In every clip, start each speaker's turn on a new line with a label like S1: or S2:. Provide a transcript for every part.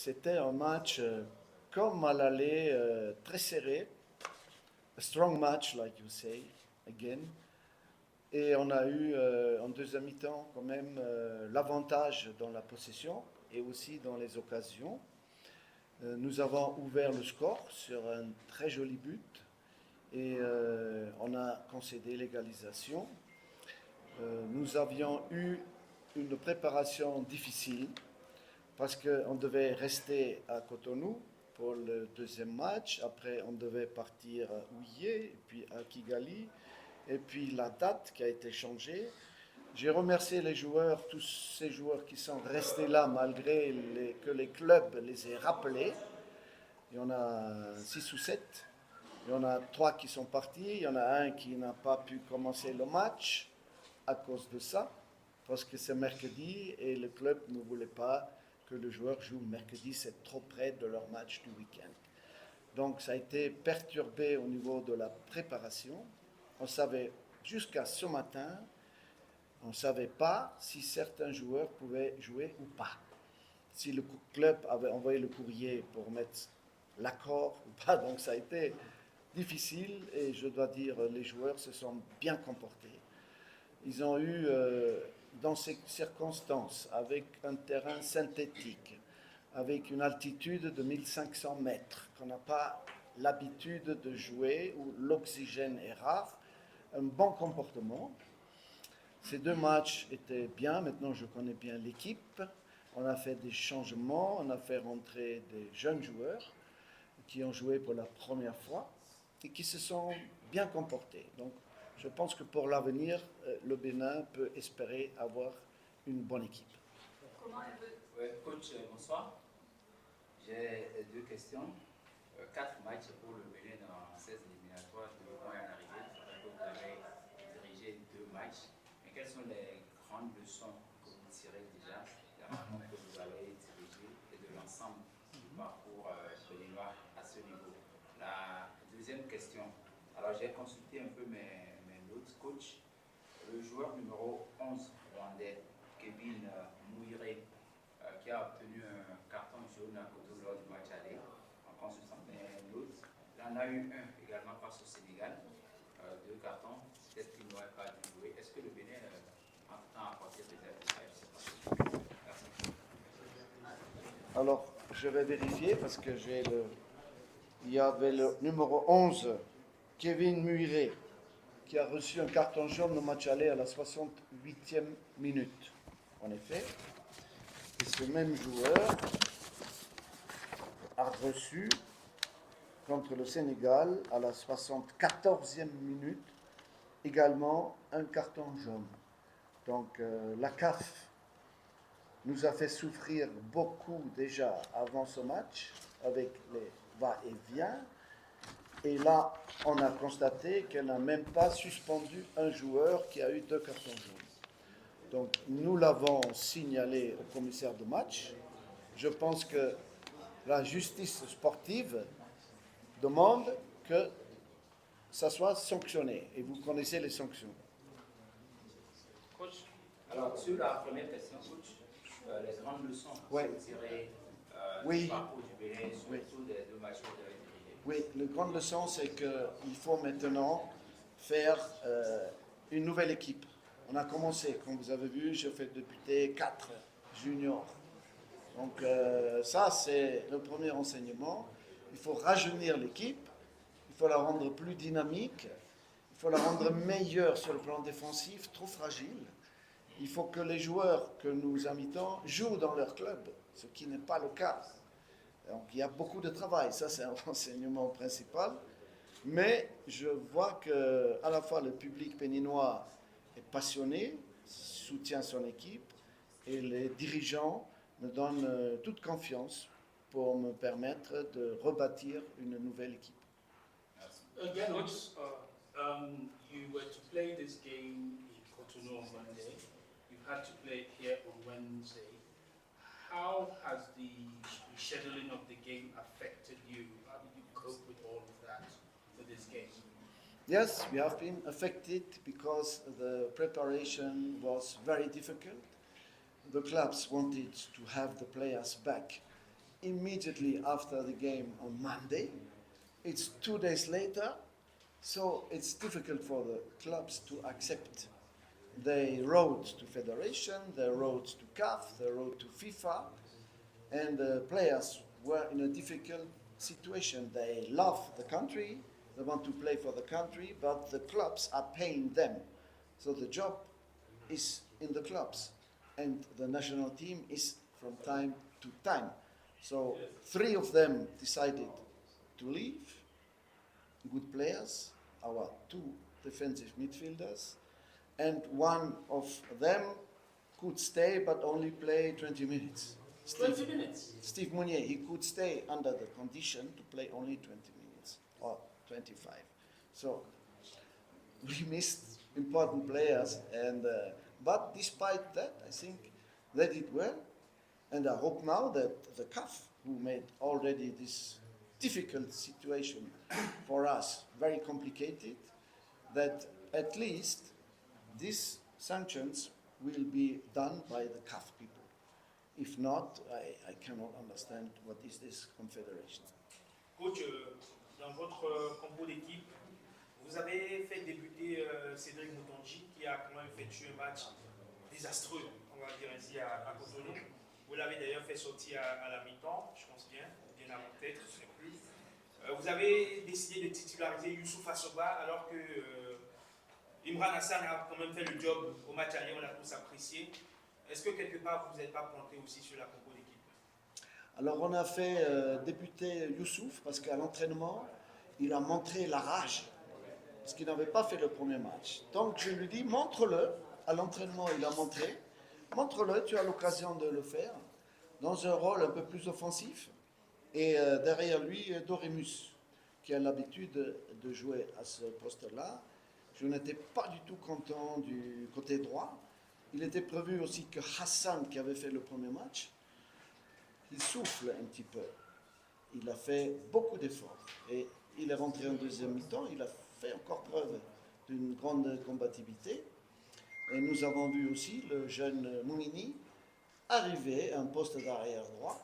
S1: c'était un match comme à l'aller, très serré. A strong match, like you say, again. Et on a eu en deuxième mi-temps quand même l'avantage dans la possession et aussi dans les occasions. Nous avons ouvert le score sur un très joli but et on a concédé l'égalisation. Nous avions eu une préparation difficile parce qu'on devait rester à Cotonou pour le deuxième match. Après, on devait partir à Houillé, puis à Kigali, et puis la date qui a été changée. J'ai remercié les joueurs, tous ces joueurs qui sont restés là malgré que les clubs les aient rappelés. Il y en a 6 ou 7. Il y en a 3 qui sont partis. Il y en a un qui n'a pas pu commencer le match à cause de ça, parce que c'est mercredi et le club ne voulait pas que le joueur joue mercredi, c'est trop près de leur match du week-end. Donc ça a été perturbé au niveau de la préparation. On savait jusqu'à ce matin, on ne savait pas si certains joueurs pouvaient jouer ou pas. Si le club avait envoyé le courrier pour mettre l'accord ou pas. Donc ça a été difficile et je dois dire les joueurs se sont bien comportés. Ils ont eu, dans ces circonstances, avec un terrain synthétique, avec une altitude de 1500 mètres, qu'on n'a pas l'habitude de jouer, où l'oxygène est rare, un bon comportement. Ces 2 matchs étaient bien, maintenant je connais bien l'équipe. On a fait des changements, on a fait rentrer des jeunes joueurs qui ont joué pour la première fois et qui se sont bien comportés. Donc, je pense que pour l'avenir, le Bénin peut espérer avoir une bonne équipe.
S2: Comment elle veut... Oui, coach, bonsoir. J'ai 2 questions. 4 matchs pour le Bénin dans 16 éliminatoires, 2 points en arrivée. Vous avez dirigé 2 matchs. Mais quelles sont les grandes leçons que vous tirez déjà de la façon que vous avez dirigé et de l'ensemble du parcours béninois à ce niveau? La deuxième question. Alors, j'ai consulté un peu mes notes, coach. Le joueur numéro 11 rwandais, Kevin Mouiré, qui a obtenu un carton jaune à Cotonou lors du match aller, en consultant mes notes. Il en a eu un également face au Sénégal, 2 cartons. Peut-être qu'il n'aurait pas dû jouer. Est-ce que le Bénin entend apporter des aides? Je ne sais pas. Merci.
S1: Alors, je vais vérifier parce que il y avait le numéro 11, Kevin Muiré, qui a reçu un carton jaune au match aller à la 68e minute. En effet, et ce même joueur a reçu contre le Sénégal à la 74e minute également un carton jaune. Donc la CAF nous a fait souffrir beaucoup déjà avant ce match avec les va-et-vient. Et là, on a constaté qu'elle n'a même pas suspendu un joueur qui a eu 2 cartons jaunes. Donc, nous l'avons signalé au commissaire de match. Je pense que la justice sportive demande que ça soit sanctionné. Et vous connaissez les sanctions.
S2: Coach, alors sur la première question, coach, les grandes leçons que vous tirez du parcours du Bénin, surtout des 2 matchs que vous avez dirigés.
S1: Oui, la grande leçon, c'est qu'il faut maintenant faire une nouvelle équipe. On a commencé, comme vous avez vu, je fais débuter 4 juniors. Donc ça, c'est le premier enseignement. Il faut rajeunir l'équipe, il faut la rendre plus dynamique, il faut la rendre meilleure sur le plan défensif, trop fragile. Il faut que les joueurs que nous invitons jouent dans leur club, ce qui n'est pas le cas. Donc il y a beaucoup de travail, ça c'est un enseignement principal. Mais je vois que à la fois le public béninois est passionné, soutient son équipe, et les dirigeants me donnent toute confiance pour me permettre de rebâtir une nouvelle équipe.
S3: Again, you were to play this game in Cotonou on Monday. You had to play it here on Wednesday. How has the scheduling of the game affected you? How did you cope with all of that for this game?
S1: Yes, we have been affected because the preparation was very difficult. The clubs wanted to have the players back immediately after the game on Monday. It's 2 days later, so it's difficult for the clubs to accept. They wrote to Federation, they wrote to CAF, they wrote to FIFA, and the players were in a difficult situation. They love the country, they want to play for the country, but the clubs are paying them. So the job is in the clubs, and the national team is from time to time. So 3 of them decided to leave, good players, our 2 defensive midfielders, and 1 of them could stay but only play 20 minutes.
S3: 20 minutes?
S1: Steve Mounier, he could stay under the condition to play only 20 minutes or 25. So we missed important players, and but despite that, I think they did well, and I hope now that the CAF, who made already this difficult situation for us very complicated, that at least these sanctions will be done by the CAF people. If not, I cannot understand what is this confederation.
S4: Coach, dans votre compo d'équipe, vous avez fait débuter Cédric Moutonji, qui a quand même effectué un match désastreux, on va dire ainsi, à Cotonou. Vous l'avez d'ailleurs fait sortir à la mi-temps, je pense bien avant peut-être, je ne sais plus. Vous avez décidé de titulariser Youssouf Assoba alors que Imran Hassan a quand même fait le job au match aller, on l'a tous apprécié. Est-ce que quelque part vous n'êtes pas planté aussi sur la compo d'équipe?
S1: Alors on a fait débuter Youssouf parce qu'à l'entraînement, il a montré la rage, parce qu'il n'avait pas fait le premier match. Donc je lui dis, montre-le. À l'entraînement, il a montré. Montre-le, tu as l'occasion de le faire, dans un rôle un peu plus offensif. Et derrière lui, Doremus, qui a l'habitude de jouer à ce poste-là. Je n'étais pas du tout content du côté droit. Il était prévu aussi que Hassan, qui avait fait le premier match, il souffle un petit peu. Il a fait beaucoup d'efforts. Et il est rentré en deuxième mi-temps, il a fait encore preuve d'une grande combativité. Et nous avons vu aussi le jeune Moumini arriver à un poste d'arrière droit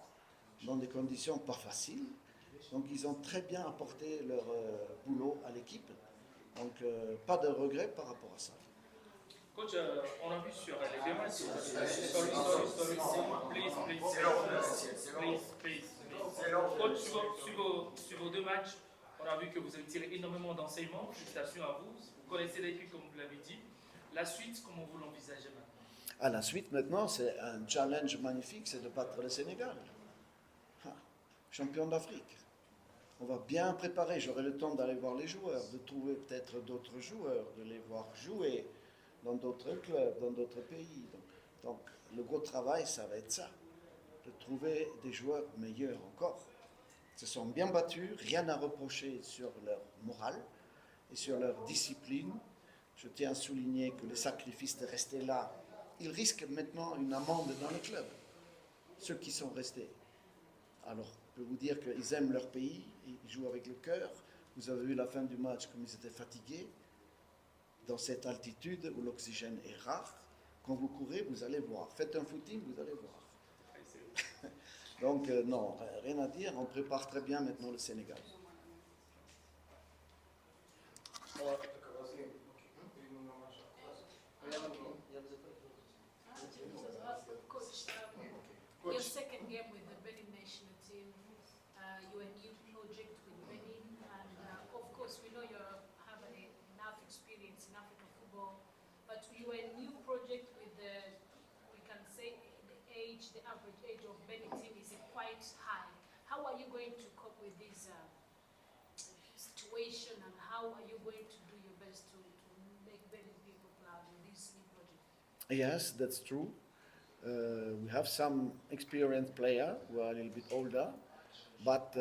S1: dans des conditions pas faciles. Donc ils ont très bien apporté leur boulot à l'équipe. Donc pas de regret par rapport à ça.
S3: Coach, on a vu sur les deux matchs. Coach, sur vos 2 matchs, on a vu que vous avez tiré énormément d'enseignements. Félicitations à vous. Vous connaissez l'équipe comme vous l'avez dit. La suite, comment vous l'envisagez maintenant?
S1: À la suite, maintenant, c'est un challenge magnifique, c'est de battre le Sénégal. Champion d'Afrique. On va bien préparer, j'aurai le temps d'aller voir les joueurs, de trouver peut-être d'autres joueurs, de les voir jouer dans d'autres clubs, dans d'autres pays. Donc le gros travail, ça va être ça, de trouver des joueurs meilleurs encore. Ils se sont bien battus, rien à reprocher sur leur morale et sur leur discipline. Je tiens à souligner que les sacrifices de rester là, ils risquent maintenant une amende dans le club, ceux qui sont restés. Alors, je peux vous dire qu'ils aiment leur pays, ils jouent avec le cœur. Vous avez vu la fin du match, comme ils étaient fatigués. Dans cette altitude où l'oxygène est rare, quand vous courez, vous allez voir. Faites un footing, vous allez voir. Donc, non, rien à dire. On prépare très bien maintenant le Sénégal.
S5: Your second game with the Benin national team, you're a new project with Benin, and of course we know you have enough experience in African football, but you're a new project with the, we can say the average age of Benin team is quite high. How are you going to cope with this situation, and how are you going to do your best to make Benin people proud in this new project?
S1: Yes, that's true. We have some experienced players who are a little bit older, but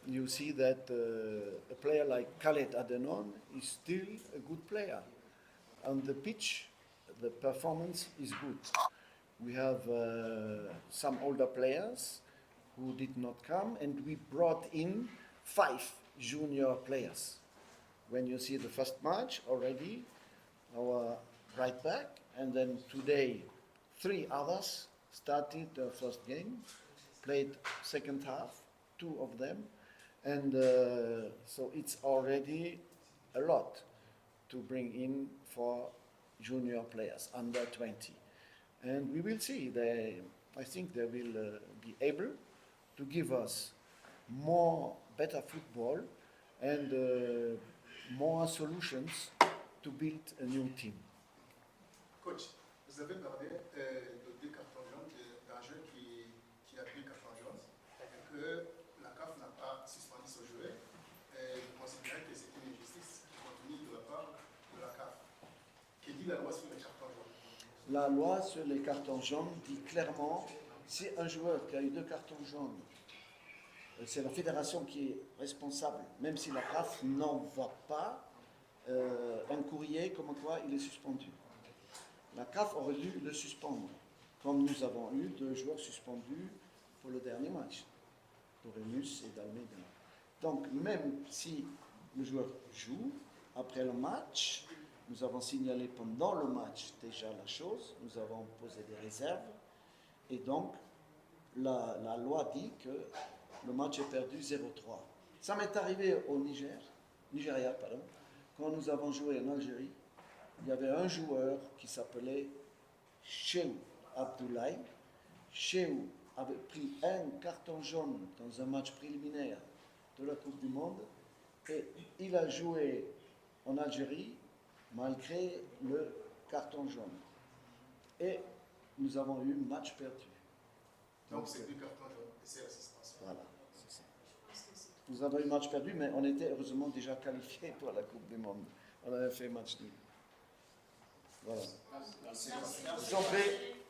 S1: you see that a player like Khaled Adenon is still a good player. On the pitch, the performance is good. We have some older players who did not come, and we brought in 5 junior players. When you see the first match already, our right back, and then today 3 others started the first game, played second half, 2 of them, and so it's already a lot to bring in for junior players under 20. And we will see. I think they will be able to give us better football and more solutions to build a new team.
S6: Coach, vous avez parlé de 2 cartons jaunes d'un joueur qui a pris carton jaune et que la CAF n'a pas suspendu ce joueur. Et vous considérez que c'est une injustice qui continue de la part de la CAF. Que dit la loi sur les cartons jaunes?
S1: La loi sur les cartons jaunes dit clairement, si un joueur qui a eu 2 cartons jaunes, c'est la fédération qui est responsable, même si la CAF n'envoie pas un courrier comme quoi il est suspendu. La CAF aurait dû le suspendre, comme nous avons eu 2 joueurs suspendus pour le dernier match, Toremus et Dalmeida. Donc même si le joueur joue, après le match, nous avons signalé pendant le match déjà la chose, nous avons posé des réserves, et donc la loi dit que le match est perdu 0-3. Ça m'est arrivé au Nigeria, pardon, quand nous avons joué en Algérie. Il y avait un joueur qui s'appelait Cheikhou Abdoulaye. Cheikhou avait pris un carton jaune dans un match préliminaire de la Coupe du Monde et il a joué en Algérie malgré le carton jaune. Et nous avons eu match perdu.
S6: Donc c'est 2 cartons jaunes et c'est la suspension.
S1: Voilà, c'est ça. Nous avons eu match perdu, mais on était heureusement déjà qualifiés pour la Coupe du Monde. On avait fait match nul. Voilà.
S3: Merci.
S1: J'en prie.